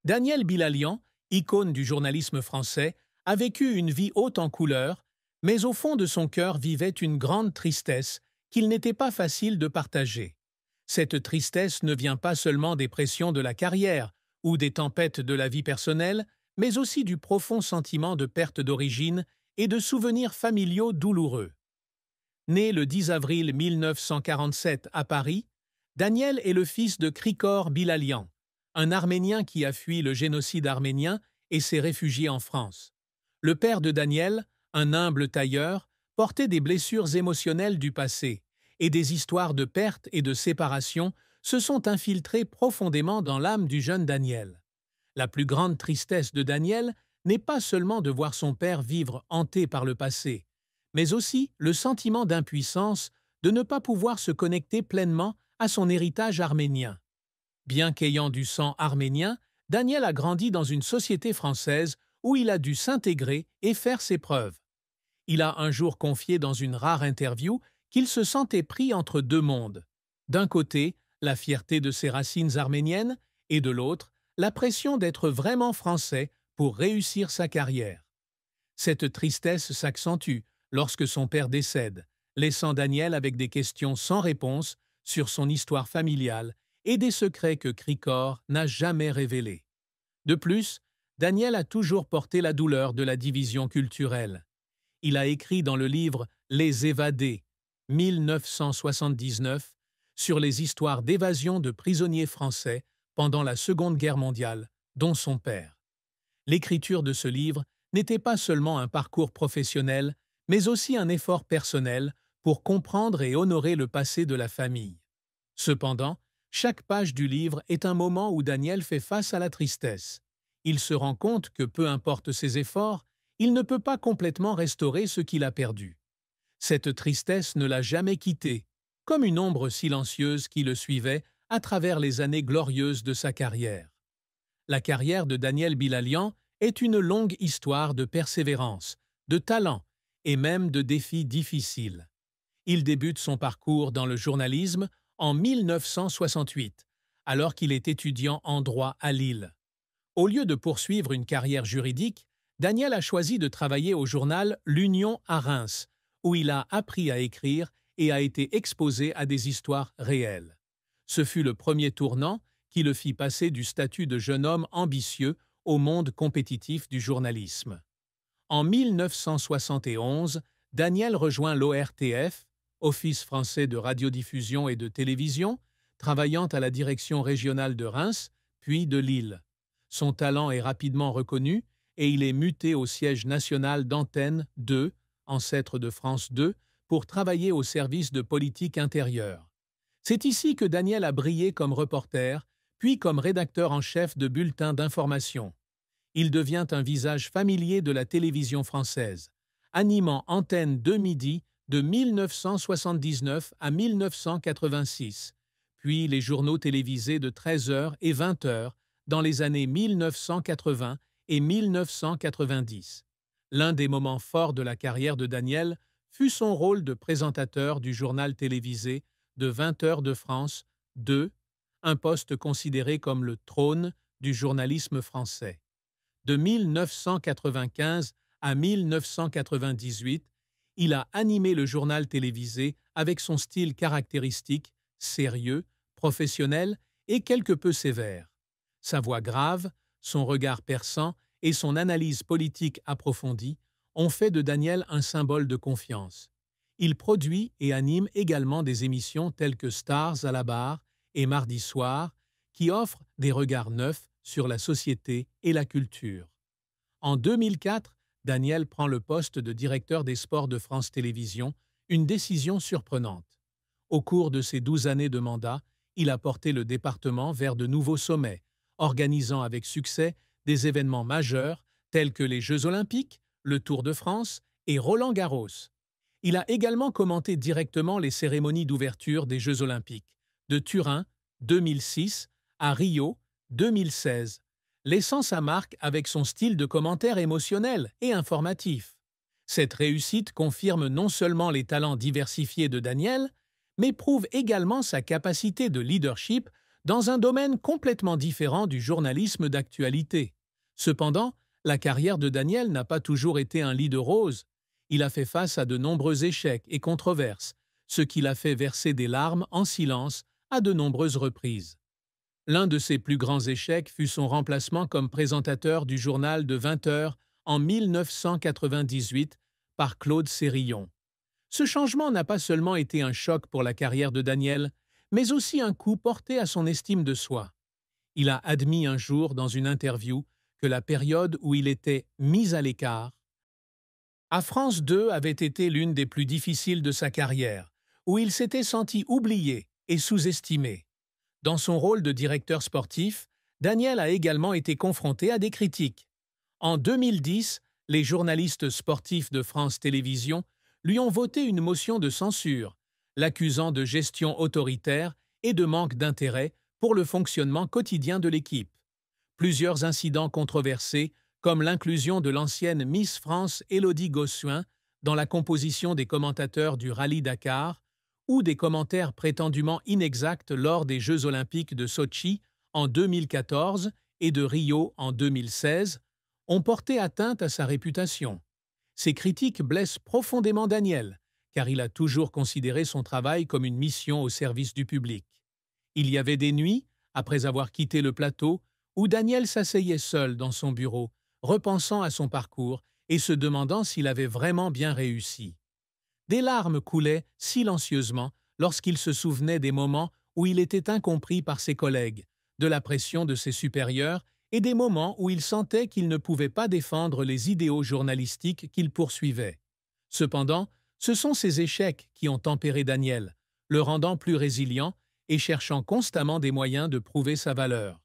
Daniel Bilalian, icône du journalisme français, a vécu une vie haute en couleurs, mais au fond de son cœur vivait une grande tristesse qu'il n'était pas facile de partager. Cette tristesse ne vient pas seulement des pressions de la carrière ou des tempêtes de la vie personnelle, mais aussi du profond sentiment de perte d'origine et de souvenirs familiaux douloureux. Né le 10 avril 1947 à Paris, Daniel est le fils de Krikor Bilalian, un Arménien qui a fui le génocide arménien et s'est réfugié en France. Le père de Daniel, un humble tailleur, portait des blessures émotionnelles du passé, et des histoires de perte et de séparation se sont infiltrées profondément dans l'âme du jeune Daniel. La plus grande tristesse de Daniel n'est pas seulement de voir son père vivre hanté par le passé, mais aussi le sentiment d'impuissance de ne pas pouvoir se connecter pleinement à son héritage arménien. Bien qu'ayant du sang arménien, Daniel a grandi dans une société française où il a dû s'intégrer et faire ses preuves. Il a un jour confié dans une rare interview qu'il se sentait pris entre deux mondes. D'un côté, la fierté de ses racines arméniennes et de l'autre, la pression d'être vraiment français pour réussir sa carrière. Cette tristesse s'accentue lorsque son père décède, laissant Daniel avec des questions sans réponse sur son histoire familiale et des secrets que Krikor n'a jamais révélés. De plus, Daniel a toujours porté la douleur de la division culturelle. Il a écrit dans le livre Les Évadés, 1979, sur les histoires d'évasion de prisonniers français pendant la Seconde Guerre mondiale, dont son père. L'écriture de ce livre n'était pas seulement un parcours professionnel, mais aussi un effort personnel pour comprendre et honorer le passé de la famille. Cependant, chaque page du livre est un moment où Daniel fait face à la tristesse. Il se rend compte que peu importe ses efforts, il ne peut pas complètement restaurer ce qu'il a perdu. Cette tristesse ne l'a jamais quitté, comme une ombre silencieuse qui le suivait à travers les années glorieuses de sa carrière. La carrière de Daniel Bilalian est une longue histoire de persévérance, de talent et même de défis difficiles. Il débute son parcours dans le journalisme en 1968, alors qu'il est étudiant en droit à Lille. Au lieu de poursuivre une carrière juridique, Daniel a choisi de travailler au journal L'Union à Reims, où il a appris à écrire et a été exposé à des histoires réelles. Ce fut le premier tournant qui le fit passer du statut de jeune homme ambitieux au monde compétitif du journalisme. En 1971, Daniel rejoint l'ORTF, Office français de radiodiffusion et de télévision, travaillant à la direction régionale de Reims, puis de Lille. Son talent est rapidement reconnu et il est muté au siège national d'Antenne 2, ancêtre de France 2, pour travailler au service de politique intérieure. C'est ici que Daniel a brillé comme reporter, puis comme rédacteur en chef de bulletins d'information. Il devient un visage familier de la télévision française, animant Antenne 2 midi de 1979 à 1986, puis les journaux télévisés de 13h et 20h dans les années 1980 et 1990. L'un des moments forts de la carrière de Daniel fut son rôle de présentateur du journal télévisé de 20h de France 2, un poste considéré comme le trône du journalisme français. De 1995 à 1998, il a animé le journal télévisé avec son style caractéristique, sérieux, professionnel et quelque peu sévère. Sa voix grave, son regard perçant et son analyse politique approfondie ont fait de Daniel un symbole de confiance. Il produit et anime également des émissions telles que Stars à la barre et Mardi soir, qui offrent des regards neufs sur la société et la culture. En 2004, Daniel prend le poste de directeur des sports de France Télévisions, une décision surprenante. Au cours de ses 12 années de mandat, il a porté le département vers de nouveaux sommets, organisant avec succès des événements majeurs tels que les Jeux Olympiques, le Tour de France et Roland-Garros. Il a également commenté directement les cérémonies d'ouverture des Jeux Olympiques, de Turin 2006 à Rio 2016, laissant sa marque avec son style de commentaire émotionnel et informatif. Cette réussite confirme non seulement les talents diversifiés de Daniel, mais prouve également sa capacité de leadership dans un domaine complètement différent du journalisme d'actualité. Cependant, la carrière de Daniel n'a pas toujours été un lit de roses. Il a fait face à de nombreux échecs et controverses, ce qui l'a fait verser des larmes en silence à de nombreuses reprises. L'un de ses plus grands échecs fut son remplacement comme présentateur du journal de 20 heures en 1998 par Claude Sérillon. Ce changement n'a pas seulement été un choc pour la carrière de Daniel, mais aussi un coup porté à son estime de soi. Il a admis un jour dans une interview que la période où il était mis à l'écart à France 2 avait été l'une des plus difficiles de sa carrière, où il s'était senti oublié et sous-estimé. Dans son rôle de directeur sportif, Daniel a également été confronté à des critiques. En 2010, les journalistes sportifs de France Télévisions lui ont voté une motion de censure, l'accusant de gestion autoritaire et de manque d'intérêt pour le fonctionnement quotidien de l'équipe. Plusieurs incidents controversés, comme l'inclusion de l'ancienne Miss France Élodie Gossuin dans la composition des commentateurs du Rallye Dakar, ou des commentaires prétendument inexacts lors des Jeux olympiques de Sotchi en 2014 et de Rio en 2016, ont porté atteinte à sa réputation. Ces critiques blessent profondément Daniel, car il a toujours considéré son travail comme une mission au service du public. Il y avait des nuits, après avoir quitté le plateau, où Daniel s'asseyait seul dans son bureau, repensant à son parcours et se demandant s'il avait vraiment bien réussi. Des larmes coulaient silencieusement lorsqu'il se souvenait des moments où il était incompris par ses collègues, de la pression de ses supérieurs et des moments où il sentait qu'il ne pouvait pas défendre les idéaux journalistiques qu'il poursuivait. Cependant, ce sont ces échecs qui ont tempéré Daniel, le rendant plus résilient et cherchant constamment des moyens de prouver sa valeur.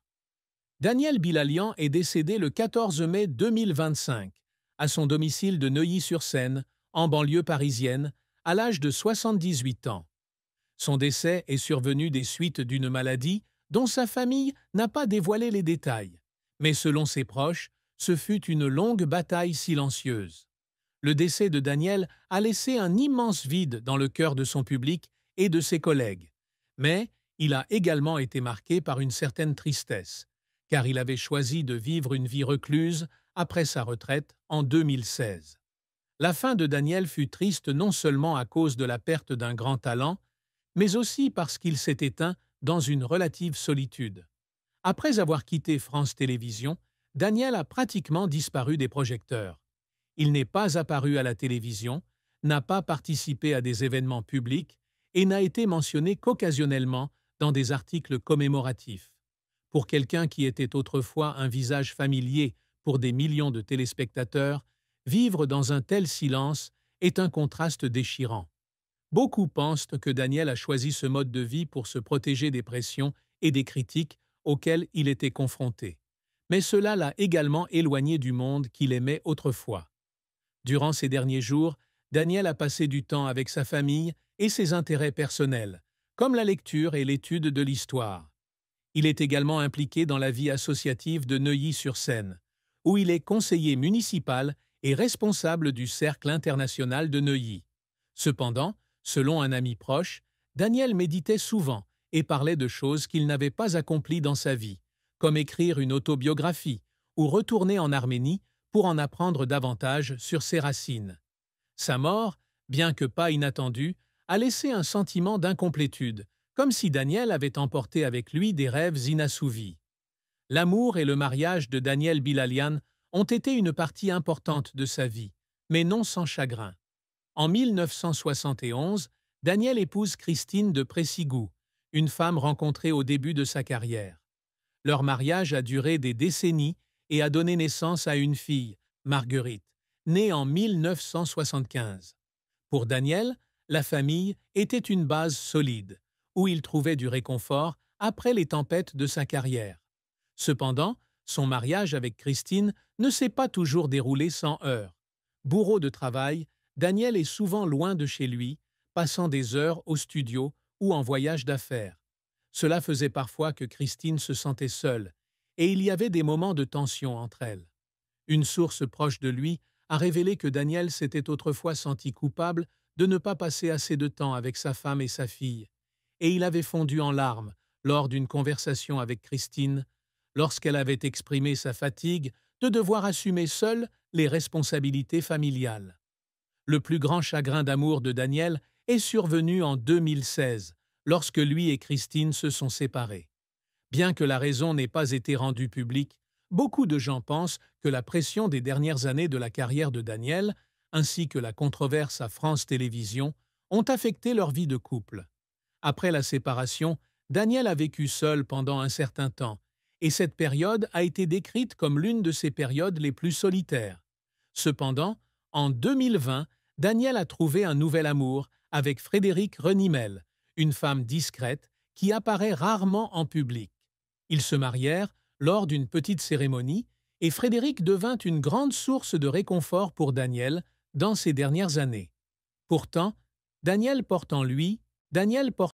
Daniel Bilalian est décédé le 14 mai 2025, à son domicile de Neuilly-sur-Seine, en banlieue parisienne, à l'âge de 78 ans. Son décès est survenu des suites d'une maladie dont sa famille n'a pas dévoilé les détails. Mais selon ses proches, ce fut une longue bataille silencieuse. Le décès de Daniel a laissé un immense vide dans le cœur de son public et de ses collègues. Mais il a également été marqué par une certaine tristesse, car il avait choisi de vivre une vie recluse après sa retraite en 2016. La fin de Daniel fut triste non seulement à cause de la perte d'un grand talent, mais aussi parce qu'il s'est éteint dans une relative solitude. Après avoir quitté France Télévisions, Daniel a pratiquement disparu des projecteurs. Il n'est pas apparu à la télévision, n'a pas participé à des événements publics et n'a été mentionné qu'occasionnellement dans des articles commémoratifs. Pour quelqu'un qui était autrefois un visage familier pour des millions de téléspectateurs, vivre dans un tel silence est un contraste déchirant. Beaucoup pensent que Daniel a choisi ce mode de vie pour se protéger des pressions et des critiques auxquelles il était confronté. Mais cela l'a également éloigné du monde qu'il aimait autrefois. Durant ces derniers jours, Daniel a passé du temps avec sa famille et ses intérêts personnels, comme la lecture et l'étude de l'histoire. Il est également impliqué dans la vie associative de Neuilly-sur-Seine, où il est conseiller municipal et responsable du Cercle international de Neuilly. Cependant, selon un ami proche, Daniel méditait souvent et parlait de choses qu'il n'avait pas accomplies dans sa vie, comme écrire une autobiographie ou retourner en Arménie pour en apprendre davantage sur ses racines. Sa mort, bien que pas inattendue, a laissé un sentiment d'incomplétude, comme si Daniel avait emporté avec lui des rêves inassouvis. L'amour et le mariage de Daniel Bilalian ont été une partie importante de sa vie, mais non sans chagrin. En 1971, Daniel épouse Christine de Précigou, une femme rencontrée au début de sa carrière. Leur mariage a duré des décennies et a donné naissance à une fille, Marguerite, née en 1975. Pour Daniel, la famille était une base solide, où il trouvait du réconfort après les tempêtes de sa carrière. Cependant, son mariage avec Christine ne s'est pas toujours déroulé sans heurts. Bourreau de travail, Daniel est souvent loin de chez lui, passant des heures au studio ou en voyage d'affaires. Cela faisait parfois que Christine se sentait seule, et il y avait des moments de tension entre elles. Une source proche de lui a révélé que Daniel s'était autrefois senti coupable de ne pas passer assez de temps avec sa femme et sa fille, et il avait fondu en larmes lors d'une conversation avec Christine, lorsqu'elle avait exprimé sa fatigue de devoir assumer seule les responsabilités familiales. Le plus grand chagrin d'amour de Daniel est survenu en 2016, lorsque lui et Christine se sont séparés. Bien que la raison n'ait pas été rendue publique, beaucoup de gens pensent que la pression des dernières années de la carrière de Daniel, ainsi que la controverse à France Télévisions, ont affecté leur vie de couple. Après la séparation, Daniel a vécu seul pendant un certain temps, et cette période a été décrite comme l'une de ses périodes les plus solitaires. Cependant, en 2020, Daniel a trouvé un nouvel amour avec Frédérique Renimel, une femme discrète qui apparaît rarement en public. Ils se marièrent lors d'une petite cérémonie et Frédérique devint une grande source de réconfort pour Daniel dans ces dernières années. Pourtant, Daniel porte